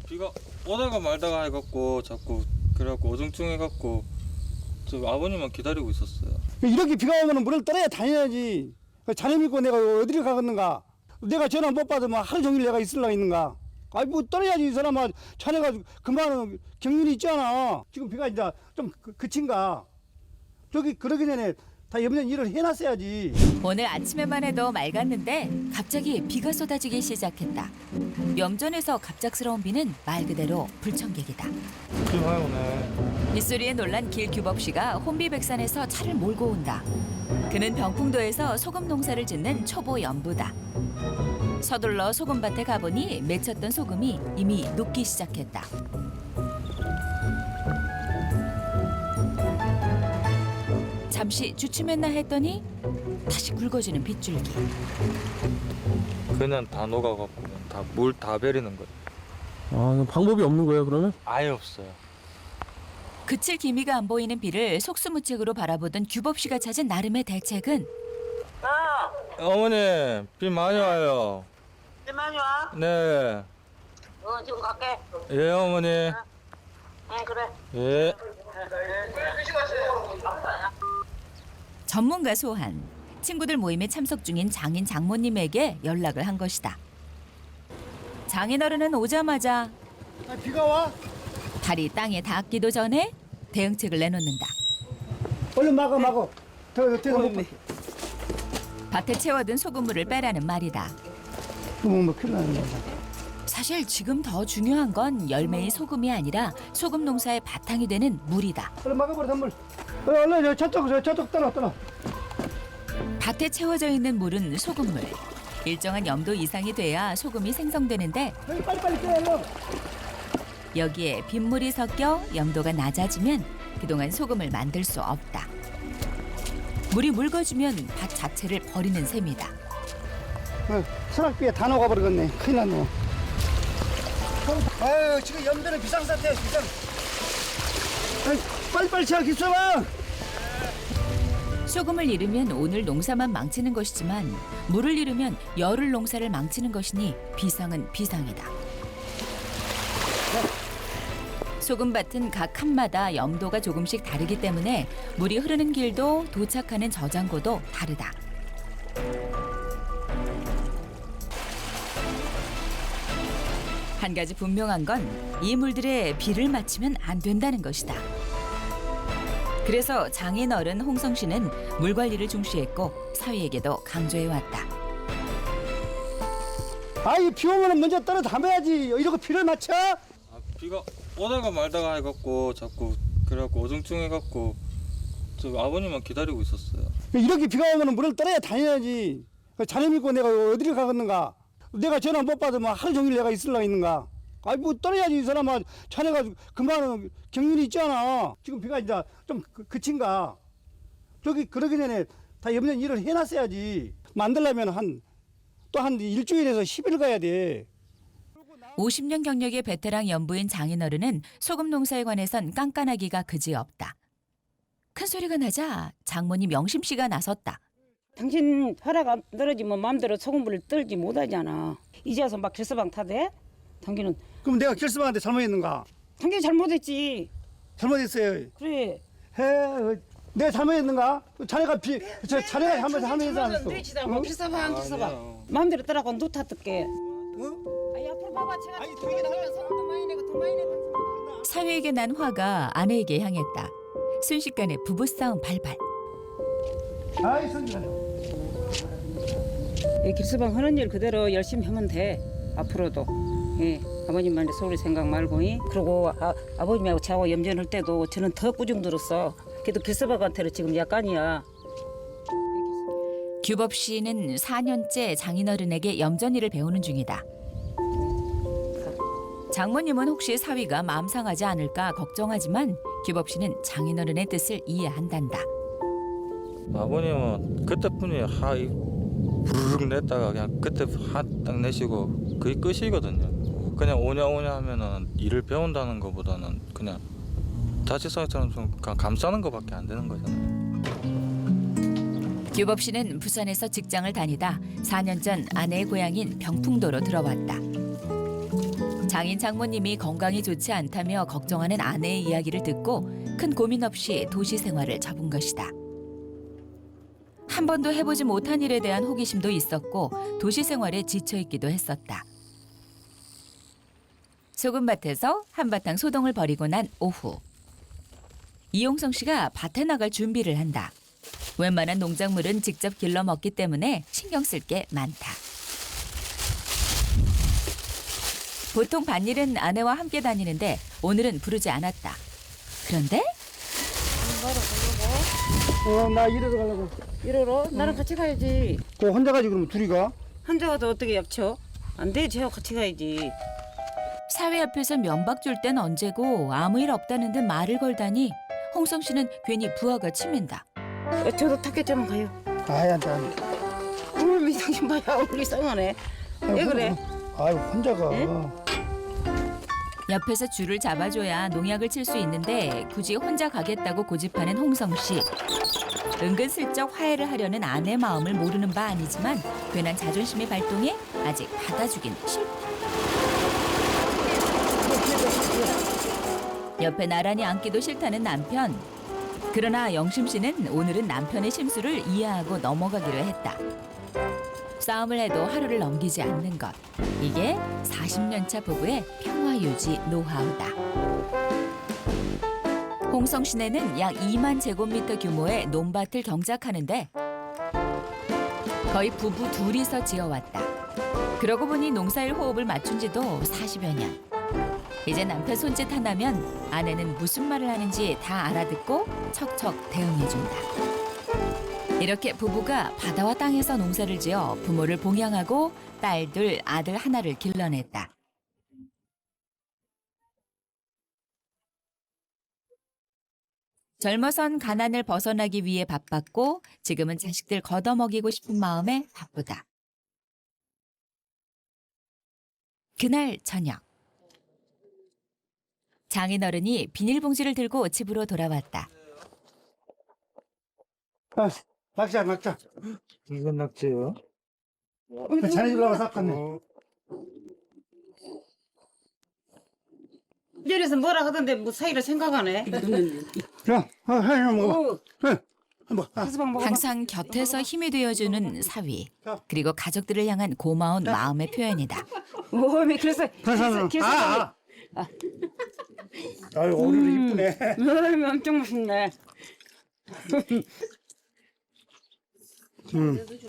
비가 오다가 말다가 해갖고 자꾸 그래갖고 어중중해갖고 저 아버님만 기다리고 있었어요. 이렇게 비가 오면 물을 떨어야 다녀야지. 자네 믿고 내가 어디를 가겠는가? 내가 전화 못 받으면 하루 종일 내가 있으려고 있는가? 아이 뭐 떨어야지 이 사람아. 자네가 그만 경륜이 있잖아. 지금 비가 이제 좀 그친가? 저기 그러기 전에 다 염전 일을 해놨어야지. 오늘 아침에만 해도 맑았는데 갑자기 비가 쏟아지기 시작했다. 염전에서 갑작스러운 비는 말 그대로 불청객이다. 비 많이 오네. 빗소리에 놀란 길규법 씨가 혼비백산에서 차를 몰고 온다. 그는 병풍도에서 소금 농사를 짓는 초보 연부다. 서둘러 소금밭에 가보니 맺혔던 소금이 이미 녹기 시작했다. 잠시 주춤했나 했더니 다시 굵어지는 빗줄기. 그냥 다 녹아갖고 다 물 다 베리는 거예요. 아, 방법이 없는 거예요, 그러면? 아예 없어요. 그칠 기미가 안 보이는 비를 속수무책으로 바라보던 규법 씨가 찾은 나름의 대책은 어머니 비 많이 와요. 비 많이 와? 네. 지금 갈게. 예 어머니. 응, 그래. 예. 전문가 소환. 친구들 모임에 참석 중인 장인 장모님에게 연락을 한 것이다. 장인어른은 오자마자 비가 와? 발이 땅에 닿기도 전에 대응책을 내놓는다. 얼른 막어. 더 밭에 채워둔 소금물을 빼라는 말이다. 뭐 큰일 나는 거야. 사실 지금 더 중요한 건 열매인 소금이 아니라 소금 농사의 바탕이 되는 물이다. 얼른 막아버려 선물. 얼른 저쪽 떠나. 밭에 채워져 있는 물은 소금물. 일정한 염도 이상이 돼야 소금이 생성되는데 여기 빨리 껴요. 여기에 빗물이 섞여 염도가 낮아지면 그동안 소금을 만들 수 없다. 물이 묽어지면 밭 자체를 버리는 셈이다. 수락비에 다 녹아버리겠네. 큰일 났네. 아유 지금 염도는 비상사태야 비상. 빨리 치아 기수봐. 소금을 잃으면 오늘 농사만 망치는 것이지만 물을 잃으면 열흘 농사를 망치는 것이니 비상은 비상이다. 소금밭은 각 칸마다 염도가 조금씩 다르기 때문에 물이 흐르는 길도 도착하는 저장고도 다르다. 한 가지 분명한 건 이 물들에 비를 맞추면 안 된다는 것이다. 그래서 장인어른 홍성 씨는 물 관리를 중시했고 사위에게도 강조해왔다. 아이 비 오면 먼저 떨어 담아야지. 이러고 비를 맞춰? 비가 오다가 말다가 해갖고 자꾸 그래갖고 어중중해갖고 저 아버님만 기다리고 있었어요. 이렇게 비가 오면 물을 떨어야 다녀야지. 자네 믿고 내가 어디를 가겠는가? 내가 전화 못 받으면 하루 종일 내가 있으려고 있는가? 아이 뭐 떨어야지 이 사람아. 자네가 그만 경륜이 있잖아. 지금 비가 이제 좀 그친가? 저기 그러기 전에 다 염전 일을 해놨어야지. 만들려면 또 한 일주일에서 10일 가야 돼. 50년 경력의 베테랑 연부인 장인어른은 소금 농사에 관해선 깐깐하기가 그지없다. 큰 소리가 나자 장모님 영심 씨가 나섰다. 당신 허락 안 떨어지면 마음대로 소금물을 떨지 못하잖아. 이제 와서 막 결서방 타대? 당신은 그럼 내가 결승한테 잘못했는가? 당신 잘못했지. 잘못했어요. 그래. 내가 잘못했는가? 자네가 자네가 잘못했어 안 했어? 뭐 결서방. 아니요. 마음대로 따라고 누 탔을게. 어? 아이 앞으로 봐봐. 제가 아니, 되게 나가면 소금도 많이 내고 돈 많이 내고. 사위에게 난 화가 아내에게 향했다. 순식간에 부부싸움 발발. 아이 선지가. 결서방 하는 일 그대로 열심히 하면 돼. 앞으로도. 예, 아버님한테 소리 생각 말고. 그리고 아버님하고 저하고 염전할 때도 저는 더 꾸중 들었어. 그래도 결서방한테는 지금 약간이야. 규법 씨는 4년째 장인어른에게 염전일을 배우는 중이다. 장모님은 혹시 사위가 마음 상하지 않을까 걱정하지만 규법 씨는 장인어른의 뜻을 이해한단다. 아버님은 그때뿐이 부르륵 냈다가 그냥 그때 딱 내시고 그게 끝이거든요. 그냥 오냐 하면은 일을 배운다는 것보다는 그냥 자취생처럼 좀 감싸는 것밖에 안 되는 거잖아요. 규법 씨는 부산에서 직장을 다니다 4년 전 아내의 고향인 병풍도로 들어왔다. 장인 장모님이 건강이 좋지 않다며 걱정하는 아내의 이야기를 듣고 큰 고민 없이 도시 생활을 접은 것이다. 한 번도 해보지 못한 일에 대한 호기심도 있었고 도시 생활에 지쳐있기도 했었다. 소금밭에서 한바탕 소동을 벌이고 난 오후. 이용성 씨가 밭에 나갈 준비를 한다. 웬만한 농작물은 직접 길러 먹기 때문에 신경 쓸 게 많다. 보통 밭일은 아내와 함께 다니는데 오늘은 부르지 않았다. 그런데 나 이래서 가려고. 이러러 나랑 같이 가야지. 그 혼자 가지 그러면 둘이 가? 혼자 가도 어떻게 약쳐? 안 돼, 쟤하고 같이 가야지. 사위 앞에서 면박 줄 땐 언제고 아무 일 없다는 듯 말을 걸다니 홍성 씨는 괜히 부하가 치민다. 저도 탁겠자만 가요. 아이 안 돼. 안 돼. 오늘 미상심 봐야 우리 이상하네. 왜 그래? 아유 혼자 가. 옆에서 줄을 잡아줘야 농약을 칠 수 있는데 굳이 혼자 가겠다고 고집하는 홍성 씨. 은근슬쩍 화해를 하려는 아내 마음을 모르는 바 아니지만 괜한 자존심이 발동해 아직 받아주긴 싫다. 옆에 나란히 앉기도 싫다는 남편. 그러나 영심 씨는 오늘은 남편의 심수를 이해하고 넘어가기로 했다. 싸움을 해도 하루를 넘기지 않는 것. 이게 40년 차 부부의 평화 유지 노하우다. 홍성 시내는 약 2만 제곱미터 규모의 논밭을 경작하는데 거의 부부 둘이서 지어왔다. 그러고 보니 농사일 호흡을 맞춘 지도 40여 년. 이제 남편 손짓 하나면 아내는 무슨 말을 하는지 다 알아듣고 척척 대응해준다. 이렇게 부부가 바다와 땅에서 농사를 지어 부모를 봉양하고 딸 둘, 아들 하나를 길러냈다. 젊어선 가난을 벗어나기 위해 바빴고 지금은 자식들 걷어먹이고 싶은 마음에 바쁘다. 그날 저녁. 장인어른이 비닐봉지를 들고 집으로 돌아왔다. 아, 낙지야 낙지. 이건 낙지요? 자네 집으로 가서 샀네. 이래서 뭐라 하던데 뭐 사이를 생각하네. 자, 하나 먹어봐. 오, 한번. 한수방 먹어봐. 항상 곁에서 힘이 되어주는 사위. 그리고 가족들을 향한 고마운 마음의 표현이다. 오메 그래서 아. 아유 오늘은 이쁘네. 엄청 맛있네.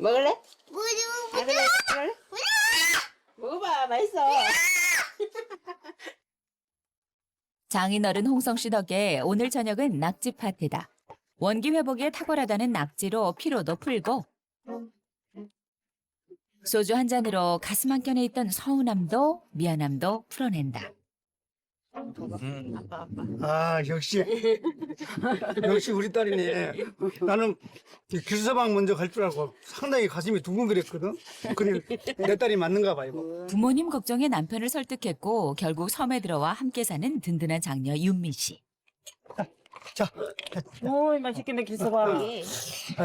먹을래? 먹을래? 먹어봐 맛있어. 장인어른 홍성 씨 덕에 오늘 저녁은 낙지 파티다. 원기 회복에 탁월하다는 낙지로 피로도 풀고 소주 한 잔으로 가슴 한켠에 있던 서운함도 미안함도 풀어낸다. 아 역시 우리 딸이네. 나는 길서방 먼저 갈 줄 알고 상당히 가슴이 두근거렸거든. 그래 내 딸이 맞는가 봐 이거. 부모님 걱정에 남편을 설득했고 결국 섬에 들어와 함께 사는 든든한 장녀 윤미 씨. 자, 오 맛있겠네 길서봐.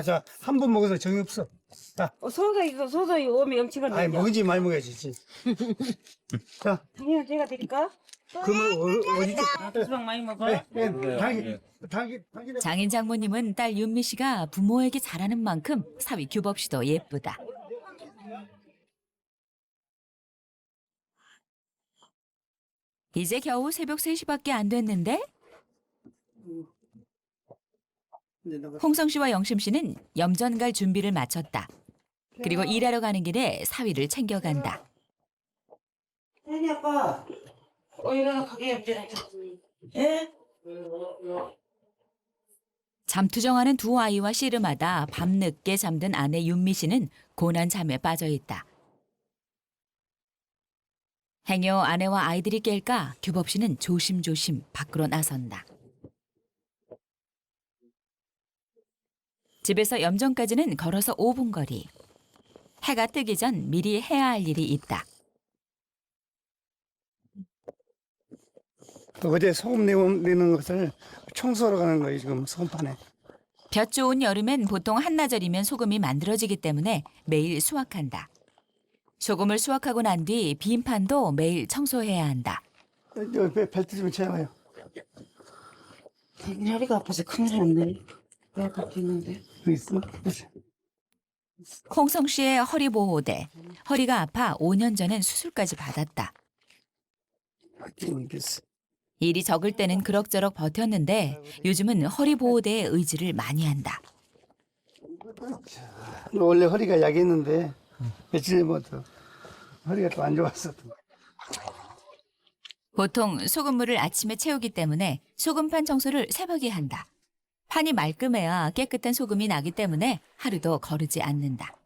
자 한 번 먹어서 정이 없어. 자, 소다 이거 소다 이 오메 염치가 아니 나냐. 먹지 말 먹어야지. 자, 당연히 제가 드릴까? 그러면 어디 좀. 길서방 많이 먹어. 당기. 장인 장모님은 딸 윤미 씨가 부모에게 잘하는 만큼 사위 규법 씨도 예쁘다. 이제 겨우 새벽 3시밖에 안 됐는데 홍성 씨와 영심 씨는 염전 갈 준비를 마쳤다. 그리고 일하러 가는 길에 사위를 챙겨간다. 혜니 아빠. 일어나 가게 염전해. 예? 잠투정하는 두 아이와 씨름하다 밤늦게 잠든 아내 윤미 씨는 고난 잠에 빠져 있다. 행여 아내와 아이들이 깰까 규법 씨는 조심조심 밖으로 나선다. 집에서 염전까지는 걸어서 5분 거리. 해가 뜨기 전 미리 해야 할 일이 있다. 어제 소금 내는 것을 청소하러 가는 거예요 지금 소금판에. 볕 좋은 여름엔 보통 한나절이면 소금이 만들어지기 때문에 매일 수확한다. 소금을 수확하고 난 뒤 빈판도 매일 청소해야 한다. 벨트 좀 채워요. 허리가 아파서 큰일 났네. 왜 아팠는데? 여기 있어? 홍성 씨의 허리 보호대. 허리가 아파 5년 전엔 수술까지 받았다. 일이 적을 때는 그럭저럭 버텼는데 요즘은 허리 보호대에 의지를 많이 한다. 원래 허리가 약했는데 며칠 전부터 허리가 또 안 좋았어. 보통 소금물을 아침에 채우기 때문에 소금판 청소를 새벽에 한다. 판이 말끔해야 깨끗한 소금이 나기 때문에 하루도 거르지 않는다.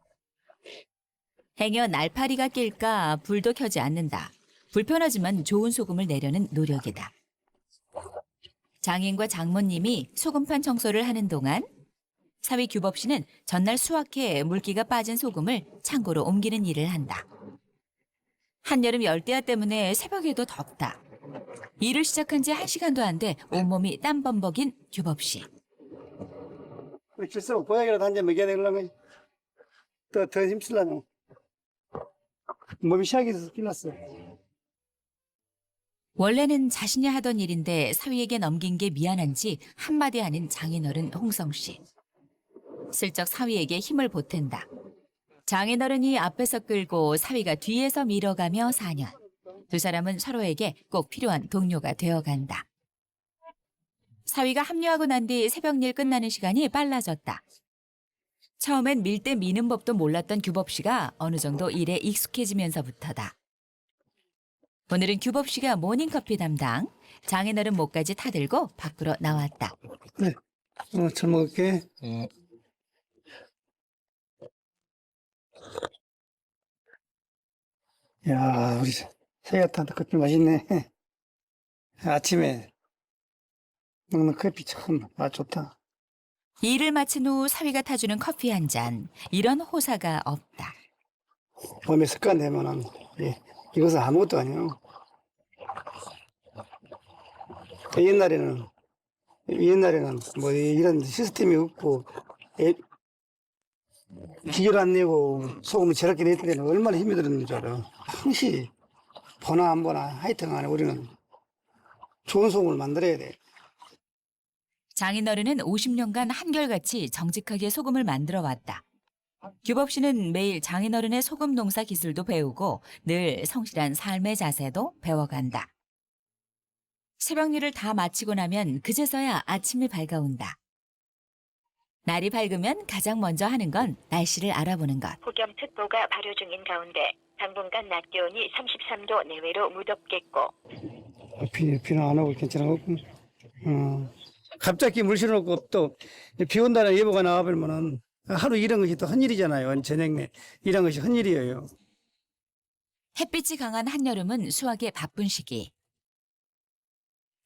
행여 날파리가 낄까 불도 켜지 않는다. 불편하지만 좋은 소금을 내려는 노력이다. 장인과 장모님이 소금판 청소를 하는 동안 사위 규법 씨는 전날 수확해 물기가 빠진 소금을 창고로 옮기는 일을 한다. 한여름 열대야 때문에 새벽에도 덥다. 일을 시작한 지 1시간도 안 돼 온몸이 땀범벅인 규법 씨. 글쎄 보약이라도 한 잔 먹여야 되려면 더 힘쓰려고. 몸이 시작해서 kil났어. 원래는 자신이 하던 일인데 사위에게 넘긴 게 미안한지 한마디 하는 장인어른 홍성 씨. 슬쩍 사위에게 힘을 보탠다. 장인어른이 앞에서 끌고 사위가 뒤에서 밀어가며 4년. 두 사람은 서로에게 꼭 필요한 동료가 되어간다. 사위가 합류하고 난 뒤 새벽 일 끝나는 시간이 빨라졌다. 처음엔 밀대 미는 법도 몰랐던 규법 씨가 어느 정도 일에 익숙해지면서부터다. 오늘은 규법 씨가 모닝커피 담당, 장인어른 목까지 타들고 밖으로 나왔다. 네. 잘 먹을게. 야, 우리 새가 타는 커피 맛있네. 아침에 먹는 커피 참 좋다. 일을 마친 후 사위가 타주는 커피 한 잔. 이런 호사가 없다. 몸에 습관 되면은 이것은 아무것도 아니에요. 옛날에는 뭐 이런 시스템이 없고 기계를 안 내고 소금을 저렇게 낼 때는 얼마나 힘이 들었는 줄 알아. 항시 보나 안 보나 하여튼 간에 우리는 좋은 소금을 만들어야 돼. 장인어른은 50년간 한결같이 정직하게 소금을 만들어 왔다. 규법 씨는 매일 장인어른의 소금 농사 기술도 배우고 늘 성실한 삶의 자세도 배워간다. 새벽 일을 다 마치고 나면 그제서야 아침이 밝아온다. 날이 밝으면 가장 먼저 하는 건 날씨를 알아보는 것. 폭염특보가 발효 중인 가운데 당분간 낮 기온이 33도 내외로 무덥겠고 비는 안 오고 괜찮아. 갑자기 물 실어놓고 또 비 온다는 예보가 나와버리면은 하루 이런 것이 또 헌일이잖아요. 저녁 내 이런 것이 헌일이에요. 햇빛이 강한 한여름은 수확에 바쁜 시기.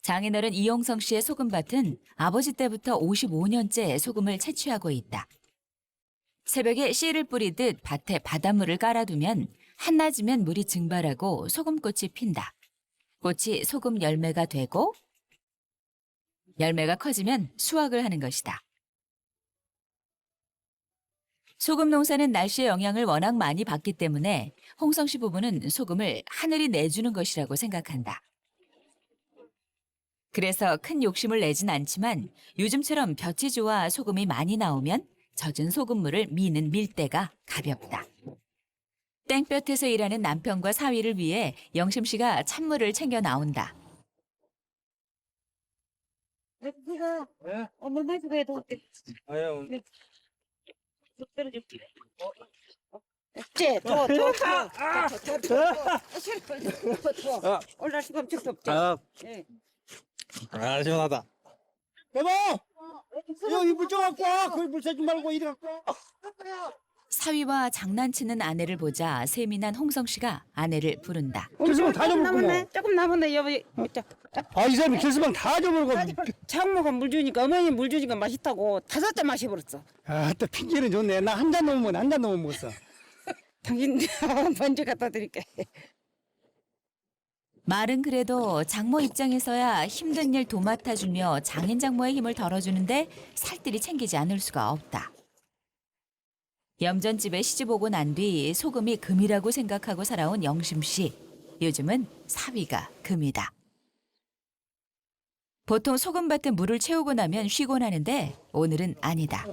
장인어른 이용성 씨의 소금밭은 아버지 때부터 55년째 소금을 채취하고 있다. 새벽에 씨를 뿌리듯 밭에 바닷물을 깔아두면 한낮이면 물이 증발하고 소금꽃이 핀다. 꽃이 소금 열매가 되고 열매가 커지면 수확을 하는 것이다. 소금 농사는 날씨의 영향을 워낙 많이 받기 때문에 홍성 씨 부부는 소금을 하늘이 내주는 것이라고 생각한다. 그래서 큰 욕심을 내진 않지만 요즘처럼 볕이 좋아 소금이 많이 나오면 젖은 소금물을 미는 밀대가 가볍다. 땡볕에서 일하는 남편과 사위를 위해 영심 씨가 찬물을 챙겨 나온다. 내가 엄마 마시고 해도 올라갈 수가 없죠. 아, 시원하다. 여보! 여기 물 좀 갖고 와. 거기 물 새지 말고 이리 갖고 와. 사위와 장난치는 아내를 보자 세민한 홍성 씨가 아내를 부른다. 결승방 다 줘버리고. 조금 남았네 여보. 이 사람이 결승방 다 줘버리고. 장모가 물 주니까 어머니 물 주니까 맛있다고 5잔 마셔버렸어. 또 핑계는 좋네. 나 한 잔 넘으면 한 잔 넘으면 먹었어. 당신 먼저 갖다 드릴게. 말은 그래도 장모 입장에서야 힘든 일 도맡아주며 장인 장모의 힘을 덜어주는데 살뜰히 챙기지 않을 수가 없다. 염전집에 시집 오고 난 뒤 소금이 금이라고 생각하고 살아온 영심 씨. 요즘은 사위가 금이다. 보통 소금밭에 물을 채우고 나면 쉬곤 하는데 오늘은 아니다.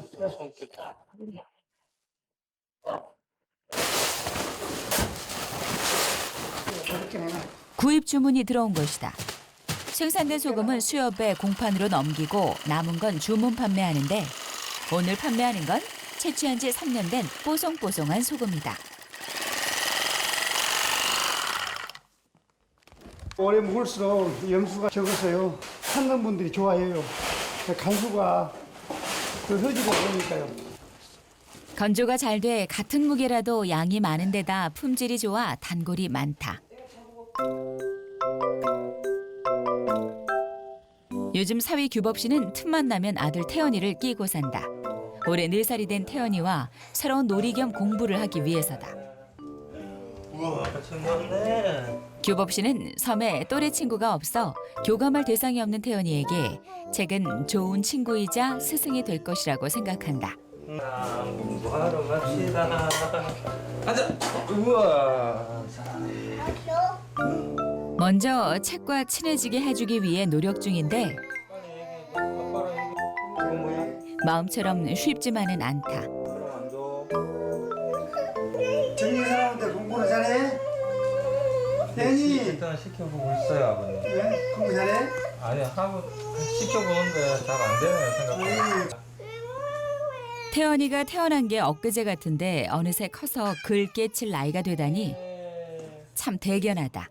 구입 주문이 들어온 것이다. 생산된 소금은 수협에 공판으로 넘기고 남은 건 주문 판매하는데 오늘 판매하는 건 채취한 지 3년 된 뽀송뽀송한 소금이다. 오래 먹을수록 염수가 적어서요. 찾는 분들이 좋아해요. 간수가 더 흐지고 그러니까요. 건조가 잘 돼 같은 무게라도 양이 많은 데다 품질이 좋아 단골이 많다. 요즘 사위 규법 씨는 틈만 나면 아들 태연이를 끼고 산다. 올해 4살이 된 태연이와 새로운 놀이 겸 공부를 하기 위해서다. 우와, 친구네. 규법 씨는 섬에 또래 친구가 없어 교감할 대상이 없는 태연이에게 책은 좋은 친구이자 스승이 될 것이라고 생각한다. 공부하러 갑시다. 가자. 우와. 먼저 책과 친해지게 해주기 위해 노력 중인데 마음처럼 쉽지만은 않다. 정리 사람한테 공부를 잘해? 태연이 일단 시켜보고 있어요, 아버님. 예? 공부 잘해? 아니 하고 시켜보는데 잘 안 되네요, 생각보다. 태연이가 태어난 게 엊그제 같은데 어느새 커서 글 깨칠 나이가 되다니 참 대견하다.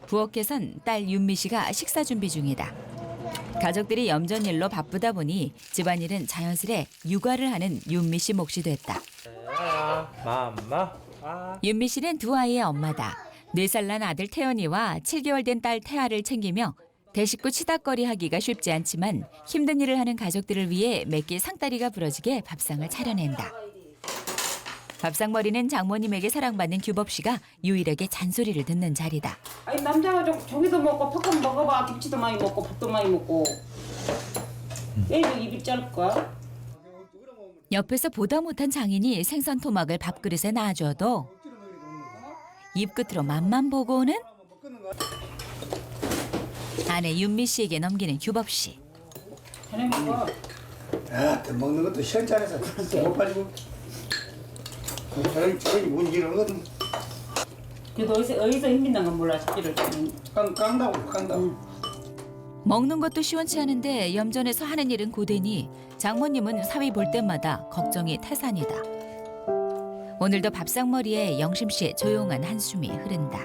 부엌에선 딸 윤미 씨가 식사 준비 중이다. 가족들이 염전 일로 바쁘다 보니 집안일은 자연스레 육아를 하는 윤미 씨 몫이 됐다. 맘마. 윤미 씨는 두 아이의 엄마다. 4살 난 아들 태연이와 7개월 된 딸 태아를 챙기며 대식구 치닥거리 하기가 쉽지 않지만 힘든 일을 하는 가족들을 위해 매끼 상다리가 부러지게 밥상을 차려낸다. 밥상머리는 장모님에게 사랑받는 규법 씨가 유일하게 잔소리를 듣는 자리다. 아니 남자가 저기도 먹고 팝콘 먹어봐. 김치도 많이 먹고 밥도 많이 먹고. 왜 이렇게 입이 짧을까? 옆에서 보다 못한 장인이 생선 토막을 밥그릇에 놔줘도 입 끝으로 맛만 보고는 아내 윤미 씨에게 넘기는 규법 씨. 잘해 먹어. 아, 먹는 것도 시원찮아서 못 빠지고. 저런 문제를 하거든. 그래도 어디서 힘있는 건 몰라. 싶기를. 깡다고. 먹는 것도 시원치 않은데 염전에서 하는 일은 고되니 장모님은 사위 볼 때마다 걱정이 태산이다. 오늘도 밥상머리에 영심 씨의 조용한 한숨이 흐른다.